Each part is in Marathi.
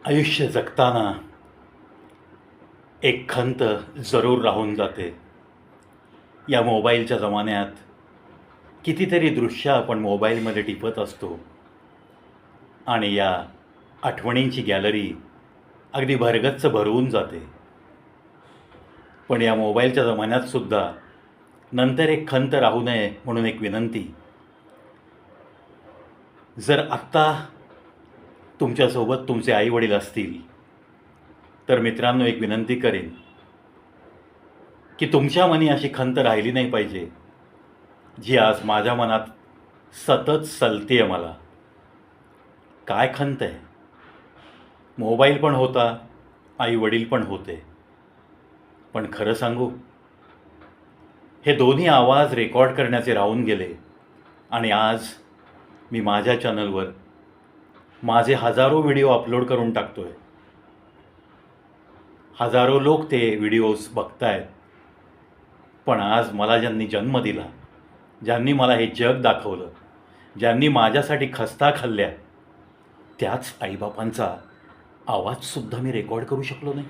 आयुष्य जगताना एक खंत जरूर राहून जाते. या मोबाईलच्या जमान्यात कितीतरी दृश्य आपण मोबाईलमध्ये टिपत असतो आणि या आठवणींची गॅलरी अगदी भरगच्च भरवून जाते. पण या मोबाईलच्या जमान्यातसुद्धा नंतर एक खंत राहू नये म्हणून एक विनंती. जर आत्ता तुमच्यासोबत तुमचे आईवडील असतील तर मित्रांनो एक विनंती करेन की तुमच्या मनी अशी खंत राहिली नाही पाहिजे जी आज माझ्या मनात सतत सलते आहे. मला काय खंत आहे. मोबाईल पण होता, आईवडील पण होते. पण खरं सांगू, हे दोन्ही आवाज रेकॉर्ड करण्याचे राहून गेले आणि आज मी माझ्या चॅनलवर माझे हजारो व्हिडिओ अपलोड करून टाकतोय. हजारो लोक ते व्हिडिओज बघतायत. पण आज मला ज्यांनी जन्म दिला, ज्यांनी मला हे जग दाखवलं, ज्यांनी माझ्यासाठी खस्ता खाल्ल्या, त्याच आईबापांचा आवाजसुद्धा मी रेकॉर्ड करू शकलो नाही.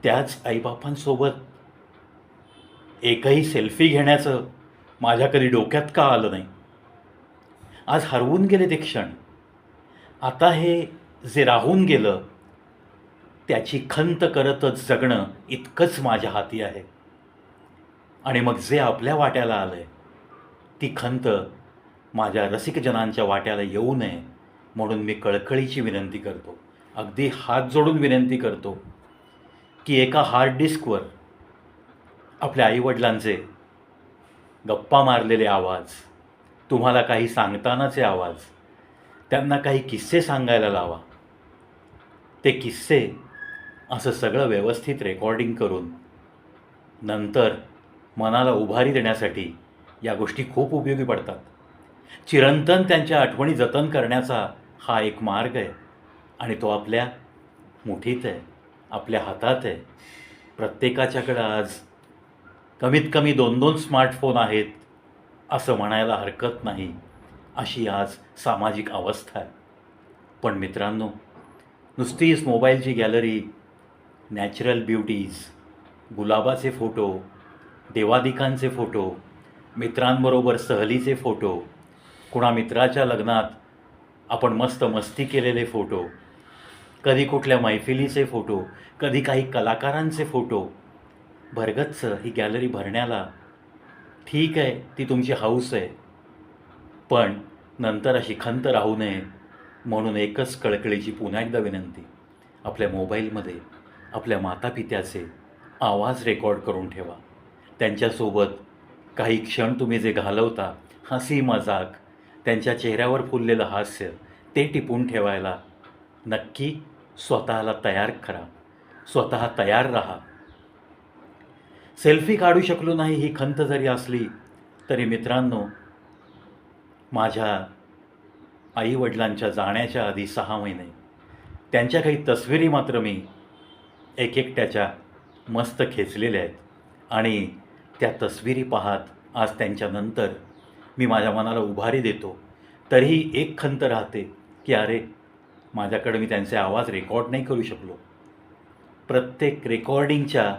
त्याच आईबापांसोबत एकही सेल्फी घेण्याचं माझ्या कधी डोक्यात का आलं नाही. आज हरवून गेले ते क्षण. आता हे जे राहून गेलं त्याची खंत करतच जगणं इतकंच माझ्या हाती आहे. आणि मग जे आपल्या वाट्याला आलं आहे ती खंत माझ्या रसिकजनांच्या वाट्याला येऊ नये म्हणून मी कळकळीची विनंती करतो, अगदी हात जोडून विनंती करतो की एका हार्ड डिस्कवर आपल्या आईवडिलांचे गप्पा मारलेले आवाज, तुम्हाला काही सांगतानाचे आवाज, त्यांना काही किस्से सांगायला लावा. ते किस्से असं सगळं व्यवस्थित रेकॉर्डिंग करून नंतर मनाला उभारी देण्यासाठी या गोष्टी खूप उपयोगी पडतात. चिरंतन त्यांच्या आठवणी जतन करण्याचा हा एक मार्ग आहे आणि तो आपल्या मुठीत आहे, आपल्या हातात आहे. प्रत्येकाच्याकडं आज कमीत कमी 2-2 स्मार्टफोन आहेत असं म्हणायला हरकत नाही, अशी आज सामाजिक अवस्था आहे. पण मित्रांनो, नुसतीच मोबाईलची गॅलरी, नॅचरल ब्युटीज, गुलाबाचे फोटो, देवादिकांचे फोटो, मित्रांबरोबर सहलीचे फोटो, कुणा मित्राच्या लग्नात आपण मस्त मस्ती केलेले फोटो, कधी कुठल्या मैफिलीचे फोटो, कधी काही कलाकारांचे फोटो, भरगच्च ही गॅलरी भरण्याला ठीक आहे, ती तुमची हौस आहे. पण नंतर अशी खंत राहू नये म्हणून एकच कळकळीची पुन्हा एकदा विनंती. आपल्या मोबाईलमध्ये आपल्या मातापित्याचे आवाज रेकॉर्ड करून ठेवा. त्यांच्यासोबत काही क्षण तुम्ही जे घालवता, हसी मजाक, त्यांच्या चेहऱ्यावर फुललेलं हास्य, ते टिपून ठेवायला नक्की स्वतःला तयार करा. स्वतः तयार राहा. सेल्फी काढू शकलो नाही ही खंत जरी असली तरी मित्रांनो, माझ्या आईवडिलांच्या जाण्याच्या आधी 6 महिने त्यांच्या काही तस्विरी मात्र मी एकट्याच्या मस्त खेचलेल्या आहेत आणि त्या तस्विरी पाहत आज त्यांच्यानंतर मी माझ्या मनाला उभारी देतो. तरीही एक खंत राहते की अरे, माझ्याकडे मी त्यांचे आवाज रेकॉर्ड नाही करू शकलो. प्रत्येक रेकॉर्डिंगच्या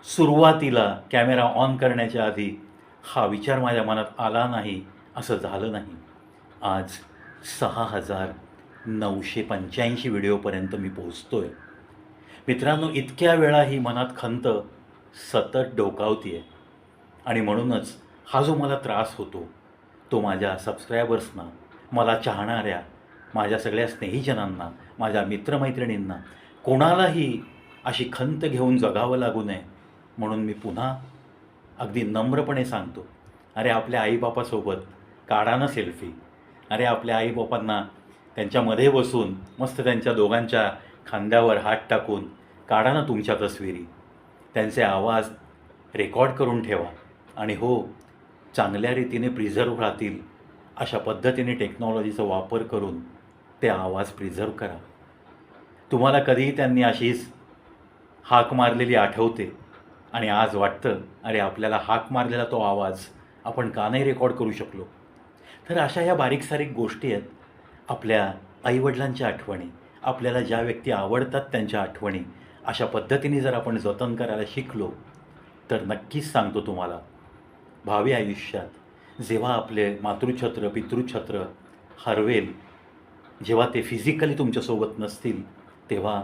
सुरुवातीला कॅमेरा ऑन करण्याच्या आधी हा विचार माझ्या मनात आला नाही असं झालं नाही. आज 6,985 व्हिडिओपर्यंत मी पोहोचतो आहे. मित्रांनो, इतक्या वेळा ही मनात खंत सतत डोकावती आहे आणि म्हणूनच हा जो मला त्रास होतो तो माझ्या सबस्क्रायबर्सना, मला चाहणाऱ्या माझ्या सगळ्या स्नेहीजनांना, माझ्या मित्रमैत्रिणींना, कोणालाही अशी खंत घेऊन जगावं लागू नये म्हणून मी पुन्हा अगदी नम्रपणे सांगतो, अरे आपल्या आईबापासोबत काढा ना सेल्फी. अरे आपल्या आईबापांना त्यांच्यामध्ये बसून मस्त त्यांच्या दोघांच्या खांद्यावर हात टाकून काढा ना तुमच्या तस्विरी. त्यांचे आवाज रेकॉर्ड करून ठेवा आणि हो, चांगल्या रीतीने प्रिझर्व्ह राहतील अशा पद्धतीने टेक्नॉलॉजीचा वापर करून ते आवाज प्रिझर्व्ह करा. तुम्हाला कधीही त्यांनी अशीच हाक मारलेली आठवते आणि आज वाटतं, अरे आपल्याला हाक मारलेला तो आवाज आपण का नाही रेकॉर्ड करू शकलो. तर अशा ह्या बारीक सारीक गोष्टी आहेत आपल्या आईवडिलांच्या आठवणी, आपल्याला ज्या व्यक्ती आवडतात त्यांच्या आठवणी अशा पद्धतीने जर आपण जतन करायला शिकलो तर नक्कीच सांगतो तुम्हाला, भावी आयुष्यात जेव्हा आपले मातृछत्र पितृछत्र हरवेल, जेव्हा ते फिजिकली तुमच्यासोबत नसतील, तेव्हा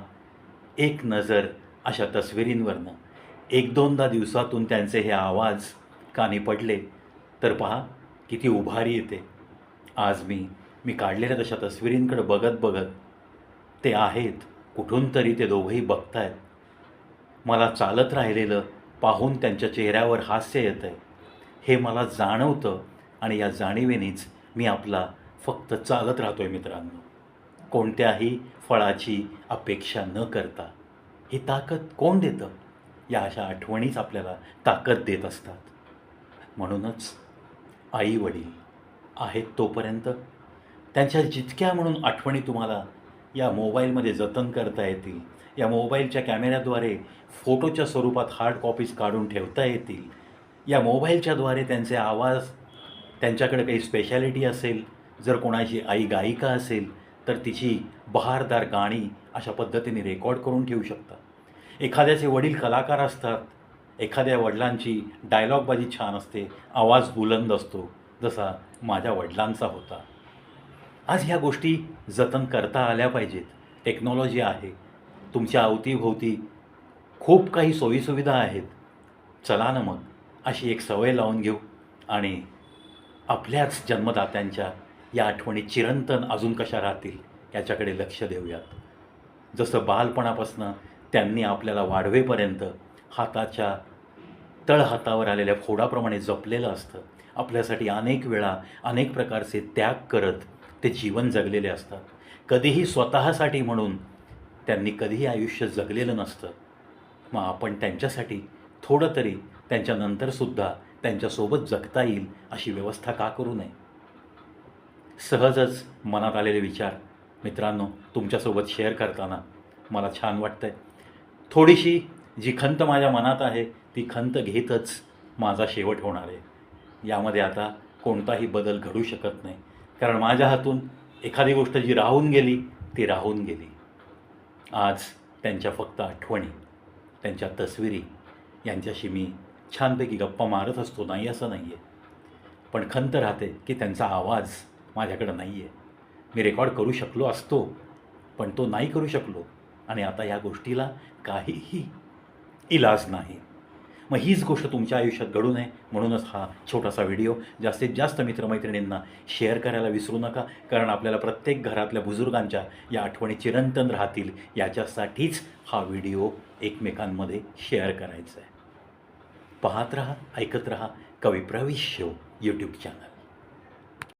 एक नजर अशा तस्विरींवरनं एक दोनदा दिवसातून त्यांचे हे आवाज कानी पडले तर पहा किती उभारी येते. आज मी काढलेल्या तशा तस्विरींकडे बघत बघत ते आहेत, कुठून तरी ते दोघंही बघतायत. मला चालत राहिलेलं पाहून त्यांच्या चेहऱ्यावर हास्य येतं आहे हे मला जाणवतं आणि या जाणीवेनेच मी आपला फक्त चालत राहतो आहे मित्रांनो, कोणत्याही फळाची अपेक्षा न करता. ही ताकद कोण देतं? या अशा आठवणीच आपल्याला ताकद देत असतात. म्हणूनच आई वडील आहेत तोपर्यंत त्यांच्या जितक्या म्हणून आठवणी तुम्हाला या मोबाईलमध्ये जतन करता येतील, या मोबाईलच्या कॅमेऱ्याद्वारे फोटोच्या स्वरूपात हार्ड कॉपीज काढून ठेवता येतील, या मोबाईलच्याद्वारे त्यांचे आवाज, त्यांच्याकडे काही स्पेशालिटी असेल, जर कोणाची आई गायिका असेल तर तिची बहारदार गाणी अशा पद्धतीने रेकॉर्ड करून ठेवू शकता. एखाद्याचे वडील कलाकार असतात, एखाद्या वडिलांची डायलॉगबाजी छान असते, आवाज बुलंद असतो, जसा माझ्या वडिलांचा होता. आज ह्या गोष्टी जतन करता आल्या पाहिजेत. टेक्नॉलॉजी आहे, तुमच्या अवतीभोवती खूप काही सोयीसुविधा आहेत. चला ना मग अशी एक सवय लावून घेऊ आणि आपल्याच जन्मदात्यांच्या या आठवणी चिरंतन अजून कशा राहतील याच्याकडे लक्ष देऊयात. जसं बालपणापासून त्यांनी आपल्याला वाढवेपर्यंत हाताच्या तळहातावर आलेल्या फोडाप्रमाणे जपलेलं असतं. आपल्यासाठी अनेक वेळा अनेक प्रकारचे त्याग करत ते जीवन जगलेले असतात. कधीही स्वतःसाठी म्हणून त्यांनी कधीही आयुष्य जगलेलं नसतं. मग आपण त्यांच्यासाठी थोडं तरी त्यांच्यानंतरसुद्धा त्यांच्यासोबत जगता येईल अशी व्यवस्था का करू नये? सहजच मनात आलेले विचार मित्रांनो तुमच्यासोबत शेअर करताना मला छान वाटतं आहे. थोडीशी जी खंत माझ्या मनात आहे ती खंत घेतच माझा शेवट होणार आहे. यामध्ये आता कोणताही बदल घडू शकत नाही, कारण माझ्या हातून एखादी गोष्ट जी राहून गेली ती राहून गेली. आज त्यांच्या फक्त आठवणी, त्यांच्या तस्विरी यांच्याशी मी छानपैकी गप्पा मारत असतो, नाही असं नाही आहे. पण खंत राहते की त्यांचा आवाज माझ्याकडं नाही आहे. मी रेकॉर्ड करू शकलो असतो पण तो नाही करू शकलो आणि आता या गोष्टीला काहीही इलाज नाही. मग हीच गोष्ट तुमच्या आयुष्यात घडू नये म्हणूनच हा छोटासा व्हिडिओ जास्तीत जास्त मित्रमैत्रिणींना शेअर करायला विसरू नका, कारण आपल्याला प्रत्येक घरातल्या बुजुर्गांच्या या आठवणी चिरंतन राहतील याच्यासाठीच हा व्हिडिओ एकमेकांमध्ये शेअर करायचा आहे. पाहत रहा, ऐकत रहा कवी प्रवेश शो यूट्यूब चॅनल.